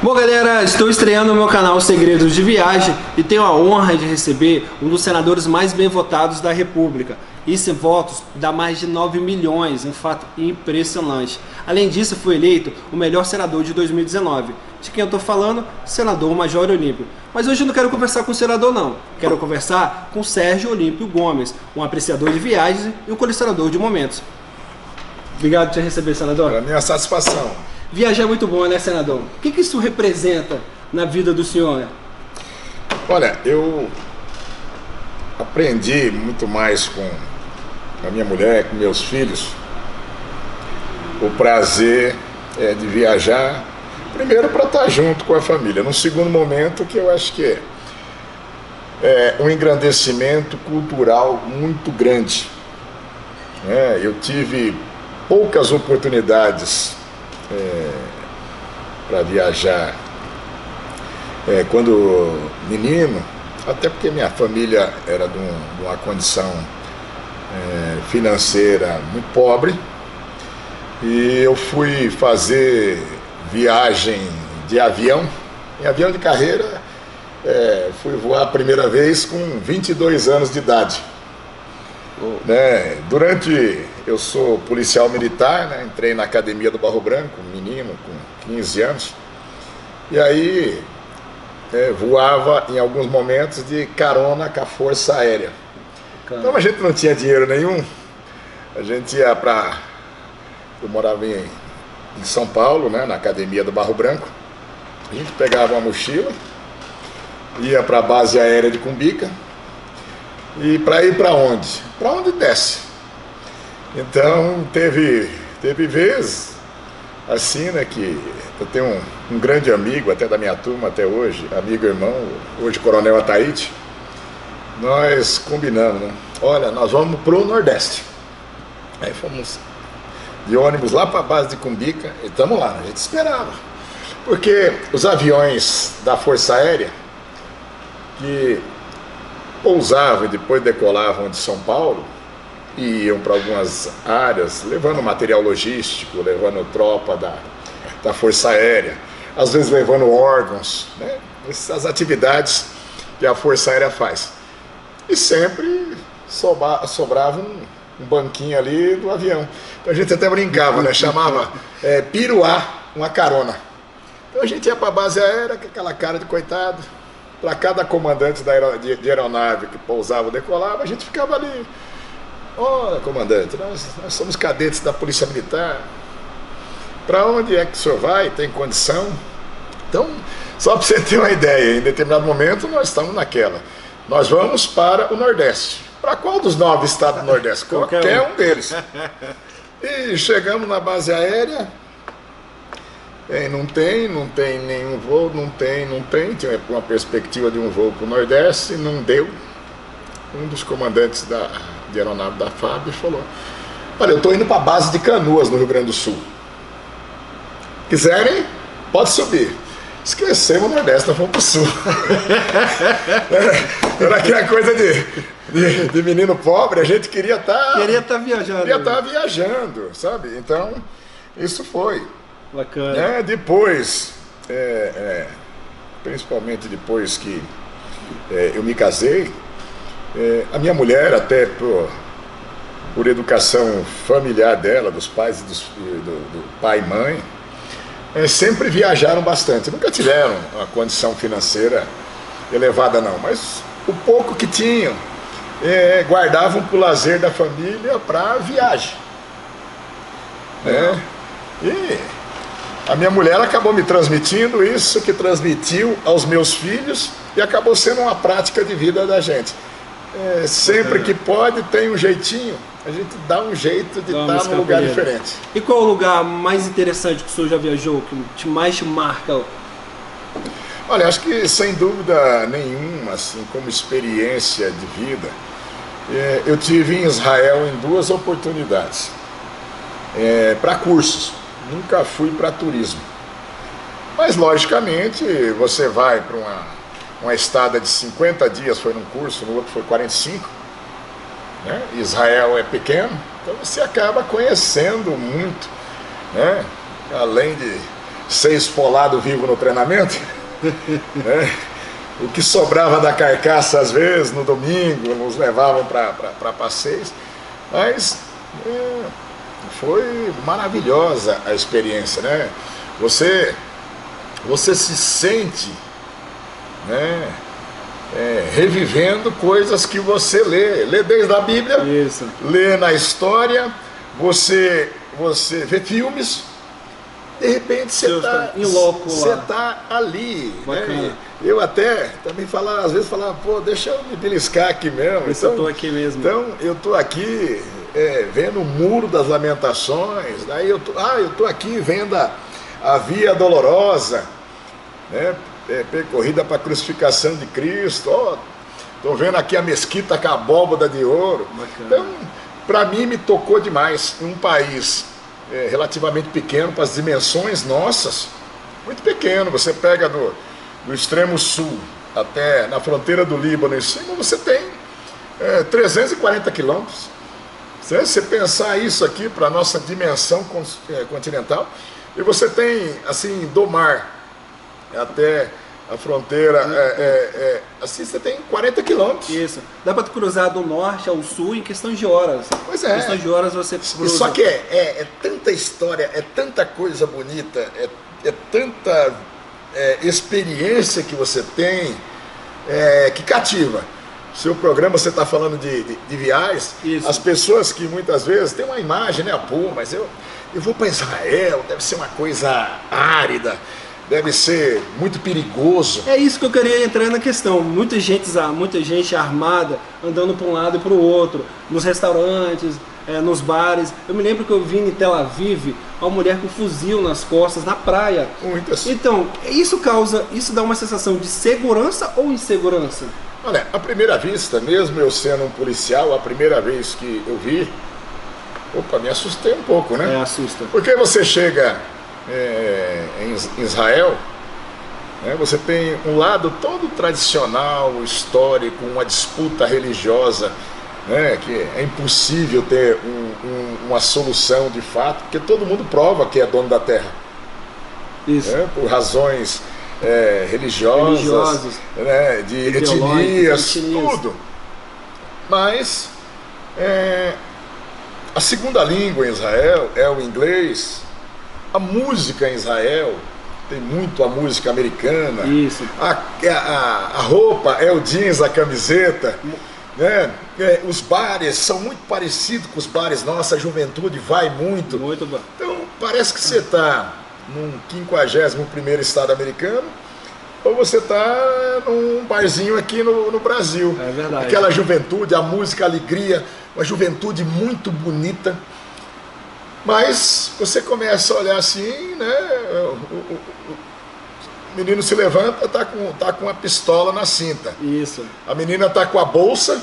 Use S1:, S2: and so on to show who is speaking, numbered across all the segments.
S1: Bom, galera, estou estreando no meu canal Segredos de Viagem e tenho a honra de receber um dos senadores mais bem votados da República. Isso em votos dá mais de 9 milhões, um fato impressionante. Além disso, foi eleito o melhor senador de 2019. De quem eu estou falando? Senador Major Olímpio. Mas hoje eu não quero conversar com o senador, não. Quero conversar com Sérgio Olímpio Gomes, um apreciador de viagens e um colecionador de momentos. Obrigado por te receber, senador.
S2: Para minha satisfação.
S1: Viajar é muito bom, né, senador? O que isso representa na vida do senhor?
S2: Olha, eu aprendi muito mais com a minha mulher, com meus filhos, o prazer de viajar, primeiro para estar junto com a família, num segundo momento que eu acho que é um engrandecimento cultural muito grande. Eu tive poucas oportunidades para viajar quando menino, até porque minha família era de uma condição financeira muito pobre, e eu fui fazer viagem de avião, em avião de carreira, fui voar a primeira vez com 22 anos de idade. Eu sou policial militar, né? Entrei na academia do Barro Branco, menino com 15 anos, e aí voava em alguns momentos de carona com a Força Aérea. Então a gente não tinha dinheiro nenhum, a gente ia para... Eu morava em São Paulo, né? Na academia do Barro Branco, a gente pegava uma mochila, ia para a base aérea de Cumbica, e para ir para onde? Para onde desce. Então teve vezes assim, né, que eu tenho um grande amigo, até da minha turma até hoje, amigo irmão, hoje Coronel Ataíde, nós combinamos, né? Olha, nós vamos pro Nordeste. Aí fomos de ônibus lá para a base de Cumbica e estamos lá, a gente esperava. Porque os aviões da Força Aérea que pousavam e depois decolavam de São Paulo e iam para algumas áreas, levando material logístico, levando tropa da Força Aérea, às vezes levando órgãos, né? Essas atividades que a Força Aérea faz. E sempre sobrava um banquinho ali do avião. Então a gente até brincava, né? Chamava piruá, uma carona. Então a gente ia para a base aérea com aquela cara de coitado. Para cada comandante de aeronave que pousava ou decolava, a gente ficava ali. Olha, comandante, nós somos cadetes da Polícia Militar. Para onde é que o senhor vai? Tem condição? Então, só para você ter uma ideia, em determinado momento nós estamos naquela. Nós vamos para o Nordeste. Para qual dos 9 estados do Nordeste? Qualquer um deles. E chegamos na base aérea. Não tem nenhum voo, não tem. Tinha uma perspectiva de um voo para o Nordeste, não deu. Um dos comandantes de aeronave da FAB falou: olha, eu estou indo para a base de Canoas, no Rio Grande do Sul. Quiserem, pode subir. Esquecemos o Nordeste, nós fomos para o Sul. Era aquela coisa de menino pobre, a gente queria estar
S1: viajando.
S2: Queria estar viajando, sabe? Então, isso foi.
S1: Bacana.
S2: Depois, principalmente depois que eu me casei, a minha mulher, até por educação familiar dela, dos pais, do pai e mãe, sempre viajaram bastante. Nunca tiveram uma condição financeira elevada, não, mas o pouco que tinham, guardavam para o lazer da família para viagem. E a minha mulher acabou me transmitindo isso, que transmitiu aos meus filhos, e acabou sendo uma prática de vida da gente. Sempre que pode, tem um jeitinho, a gente dá um jeito de estar num lugar diferente.
S1: E qual o lugar mais interessante que o senhor já viajou, que mais te marca?
S2: Olha, acho que sem dúvida nenhuma, assim, como experiência de vida, eu tive em Israel em 2 oportunidades, para cursos. Nunca fui para turismo. Mas, logicamente, você vai para uma estada de 50 dias, foi num curso, no outro foi 45. Né? Israel é pequeno, então você acaba conhecendo muito, né? Além ser esfolado vivo no treinamento. Né? O que sobrava da carcaça, às vezes, no domingo, nos levavam para passeios. Mas foi maravilhosa a experiência, né? Você se sente, né, revivendo coisas que você lê desde a Bíblia,
S1: Isso.
S2: lê na história, você vê filmes, de repente você está ali, né? Eu até também às vezes falava, pô, deixa eu me beliscar aqui mesmo.
S1: Então, eu tô aqui mesmo.
S2: Então eu estou aqui vendo o Muro das Lamentações, daí eu tô aqui vendo a Via Dolorosa, né, percorrida para a crucificação de Cristo. Estou vendo aqui a mesquita com a abóbada de ouro.
S1: Bacana.
S2: Então, para mim, me tocou demais. Um país relativamente pequeno para as dimensões nossas, muito pequeno. Você pega no extremo sul, até na fronteira do Líbano em cima, você tem 340 quilômetros. Se você pensar isso aqui para a nossa dimensão continental, e você tem, assim, do mar até a fronteira, assim você tem 40 quilômetros.
S1: Isso. Dá para cruzar do norte ao sul em questão de horas.
S2: Pois é.
S1: Em questão de horas você cruza.
S2: Só que é tanta história, é tanta coisa bonita, é tanta experiência que você tem que cativa. Seu programa, você está falando de viagens.
S1: Isso.
S2: As pessoas que muitas vezes têm uma imagem, né? Pô, mas eu vou para Israel, deve ser uma coisa árida, deve ser muito perigoso.
S1: É isso que eu queria entrar na questão. Muita gente armada andando para um lado e para o outro, nos restaurantes, nos bares. Eu me lembro que eu vi em Tel Aviv uma mulher com um fuzil nas costas, na praia.
S2: Muitas.
S1: Então, isso dá uma sensação de segurança ou insegurança?
S2: Olha, à primeira vista, mesmo eu sendo um policial, a primeira vez que eu vi, me assustei um pouco, né?
S1: Assusta.
S2: Porque você chega em Israel, né, você tem um lado todo tradicional, histórico, uma disputa religiosa, né, que é impossível ter uma solução de fato, porque todo mundo prova que é dono da terra.
S1: Isso.
S2: Né, por razões religiosas, né, de etnias, tudo. Mas a segunda língua em Israel é o inglês. A música em Israel tem muito a música americana.
S1: Isso.
S2: A roupa é o jeans, a camiseta. Né? Os bares são muito parecidos com os bares. Nossa, a juventude vai muito.
S1: Muito bom.
S2: Então parece que você está num 51º estado americano, ou você está num barzinho aqui no Brasil.
S1: É verdade.
S2: Aquela juventude, a música, a alegria, uma juventude muito bonita. Mas você começa a olhar assim, né? O menino se levanta, tá com uma pistola na cinta.
S1: Isso.
S2: A menina tá com a bolsa,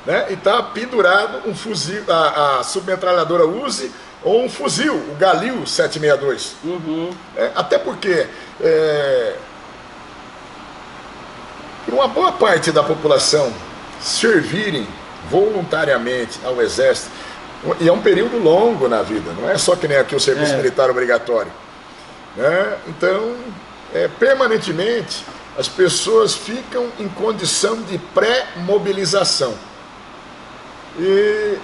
S2: né? E tá pendurado um fuzil, a submetralhadora Uzi ou um fuzil, o Galil 762.
S1: Uhum.
S2: Até porque por uma boa parte da população servirem voluntariamente ao exército, e é um período longo na vida, não é só que nem aqui o serviço militar obrigatório, né? Então, permanentemente as pessoas ficam em condição de pré-mobilização. E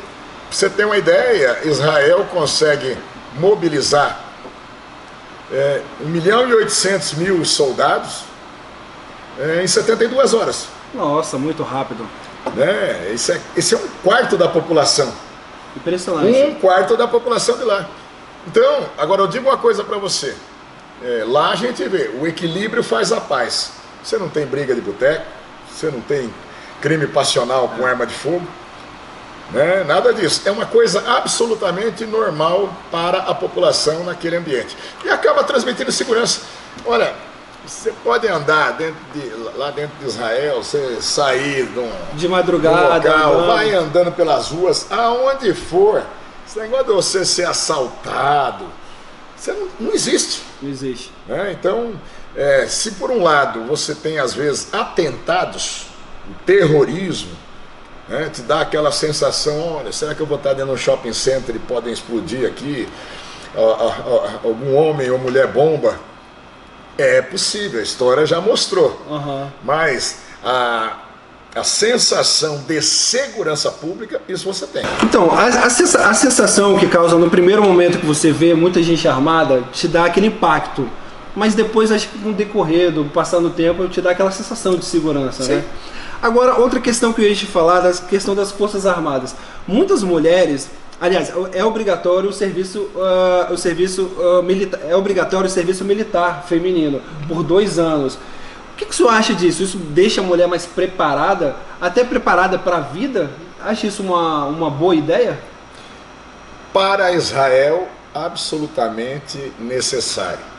S2: pra você ter uma ideia, Israel consegue mobilizar 1.800.000 soldados em 72 horas.
S1: Nossa, muito rápido.
S2: Né? Esse é um quarto da população.
S1: Impressionante.
S2: Um quarto da população de lá. Então, agora eu digo uma coisa para você. Lá a gente vê, o equilíbrio faz a paz. Você não tem briga de boteco, você não tem crime passional com arma de fogo, né? Nada disso. É uma coisa absolutamente normal para a população naquele ambiente. E acaba transmitindo segurança. Olha, você pode andar lá dentro de Israel, você sair
S1: de madrugada,
S2: local, vai andando pelas ruas, aonde for. Esse negócio de você ser assaltado, você não existe.
S1: Não existe.
S2: Né? Então, se por um lado você tem às vezes atentados, o terrorismo, né, te dá aquela sensação, olha, será que eu vou estar dentro de um shopping center e podem explodir aqui? algum homem ou mulher bomba. É possível, a história já mostrou. Mas a sensação de segurança pública, isso você tem.
S1: Então, a sensação que causa no primeiro momento que você vê muita gente armada, te dá aquele impacto. Mas depois, acho que com o decorrer, passando o tempo, te dá aquela sensação de segurança, né? Agora, outra questão que eu ia te falar, da questão das Forças Armadas. Muitas mulheres, aliás, é obrigatório o serviço militar, é obrigatório o serviço militar feminino por 2 anos. O que o senhor acha disso? Isso deixa a mulher mais preparada, até preparada para a vida? Acha isso uma boa ideia?
S2: Para Israel, absolutamente necessário.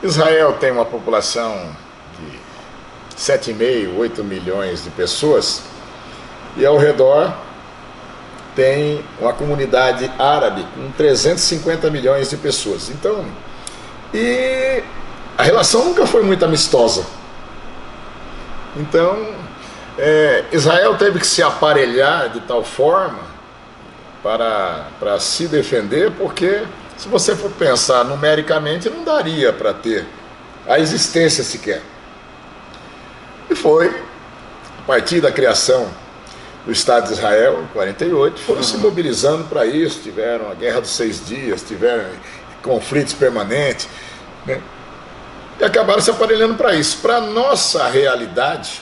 S2: Israel tem uma população de 7,5, 8 milhões de pessoas e ao redor tem uma comunidade árabe com 350 milhões de pessoas. Então, e a relação nunca foi muito amistosa. Então, Israel teve que se aparelhar de tal forma para se defender, porque se você for pensar numericamente, não daria para ter a existência sequer. E foi, a partir da criação do Estado de Israel, em 48, foram se mobilizando para isso, tiveram a Guerra dos 6 Dias, tiveram conflitos permanentes, né? E acabaram se aparelhando para isso. Para a nossa realidade,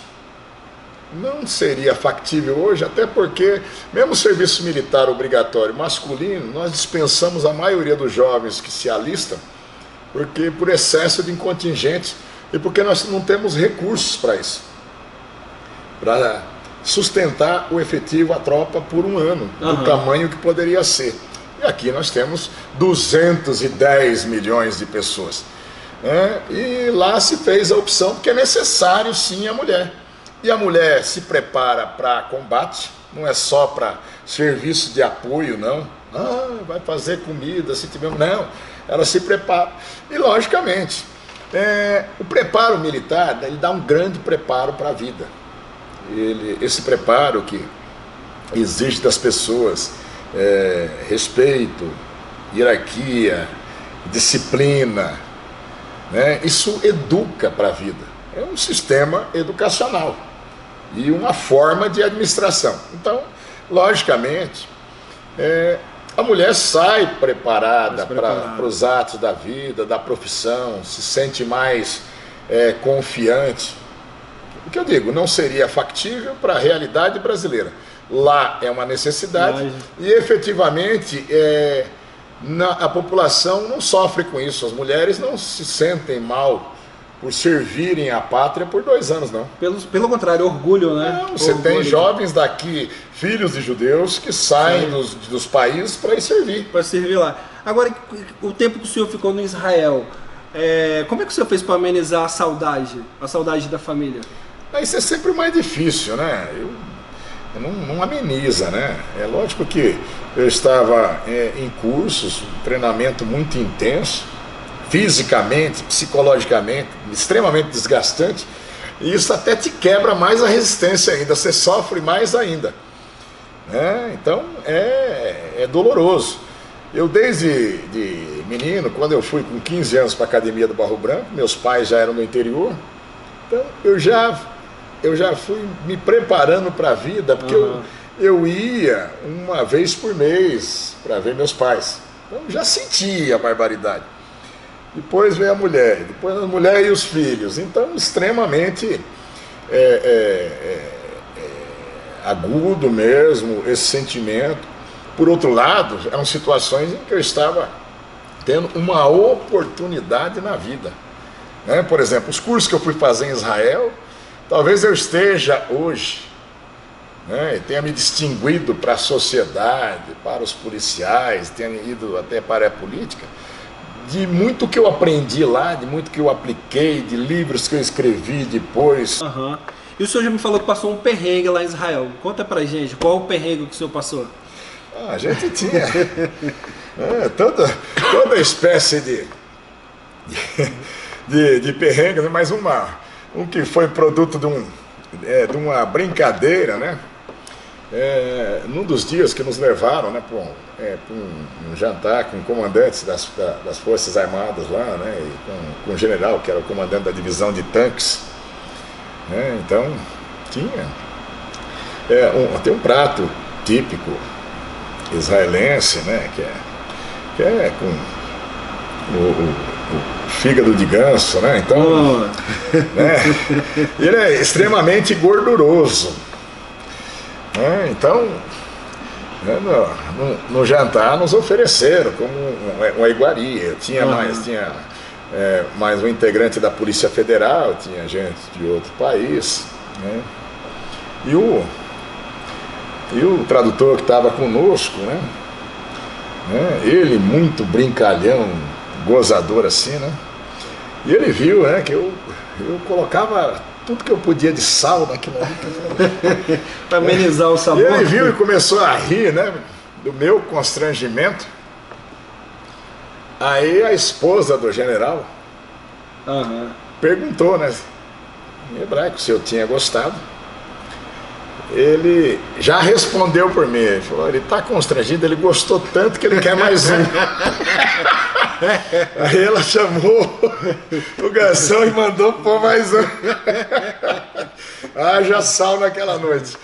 S2: não seria factível hoje, até porque, mesmo o serviço militar obrigatório masculino, nós dispensamos a maioria dos jovens que se alistam, porque por excesso de contingente e porque nós não temos recursos para isso, para sustentar o efetivo, a tropa, por um ano, do tamanho que poderia ser. E aqui nós temos 210 milhões de pessoas. E lá se fez a opção, porque é necessário sim a mulher. E a mulher se prepara para combate, não é só para serviço de apoio, não. Vai fazer comida, se tiver... Não, ela se prepara. E, logicamente, o preparo militar, ele dá um grande preparo para a vida. Esse preparo que exige das pessoas respeito, hierarquia, disciplina, né? Isso educa para a vida. É um sistema educacional e uma forma de administração. Então, logicamente, a mulher sai preparada para os atos da vida, da profissão, se sente mais confiante. O que eu digo, não seria factível para a realidade brasileira. Lá é uma necessidade e efetivamente a população não sofre com isso. As mulheres não se sentem mal por servirem a pátria por 2 anos, não.
S1: Pelo contrário, orgulho, né?
S2: Não, você tem jovens daqui, filhos de judeus, que saem dos países para ir servir.
S1: Para servir lá. Agora, o tempo que o senhor ficou no Israel, como é que o senhor fez para amenizar a saudade da família?
S2: Isso é sempre mais difícil, né? Não ameniza, né? É lógico que eu estava em cursos, um treinamento muito intenso, fisicamente, psicologicamente, extremamente desgastante, e isso até te quebra mais a resistência ainda, você sofre mais ainda, né? Então é doloroso. Eu desde menino, quando eu fui com 15 anos para a Academia do Barro Branco, meus pais já eram no interior, então eu já fui me preparando para a vida, porque eu ia uma vez por mês para ver meus pais, então já sentia a barbaridade. Depois veio a mulher, depois a mulher e os filhos. Então, extremamente agudo mesmo esse sentimento. Por outro lado, eram situações em que eu estava tendo uma oportunidade na vida, né? Por exemplo, os cursos que eu fui fazer em Israel, talvez eu esteja hoje, né, e tenha me distinguido para a sociedade, para os policiais, tenha ido até para a política, de muito que eu aprendi lá, de muito que eu apliquei, de livros que eu escrevi depois.
S1: E o senhor já me falou que passou um perrengue lá em Israel. Conta pra gente, qual o perrengue que o senhor passou?
S2: A gente tinha toda espécie de perrengue, mas um que foi produto de uma brincadeira, né? num dos dias que nos levaram, né, para um jantar com comandantes das Forças Armadas lá, né, e com o general, que era o comandante da divisão de tanques, né, então tem um prato típico israelense, né, que é com o fígado de ganso, né, então, né, ele é extremamente gorduroso, né, então, né, no jantar nos ofereceram como uma iguaria. Tinha mais um integrante da Polícia Federal, tinha gente de outro país, né, e o tradutor que estava conosco, né, ele muito brincalhão, gozador assim, né, e ele viu, né, que eu colocava tudo que eu podia de sal naquilo ali.
S1: Para amenizar o sabor.
S2: E ele viu e começou a rir, né, do meu constrangimento. Aí a esposa do general perguntou, né, em hebraico, se eu tinha gostado. Ele já respondeu por mim, ele falou, ele está constrangido, ele gostou tanto que ele quer mais um. Aí ela chamou o garçom e mandou pôr mais um. Haja sal naquela noite.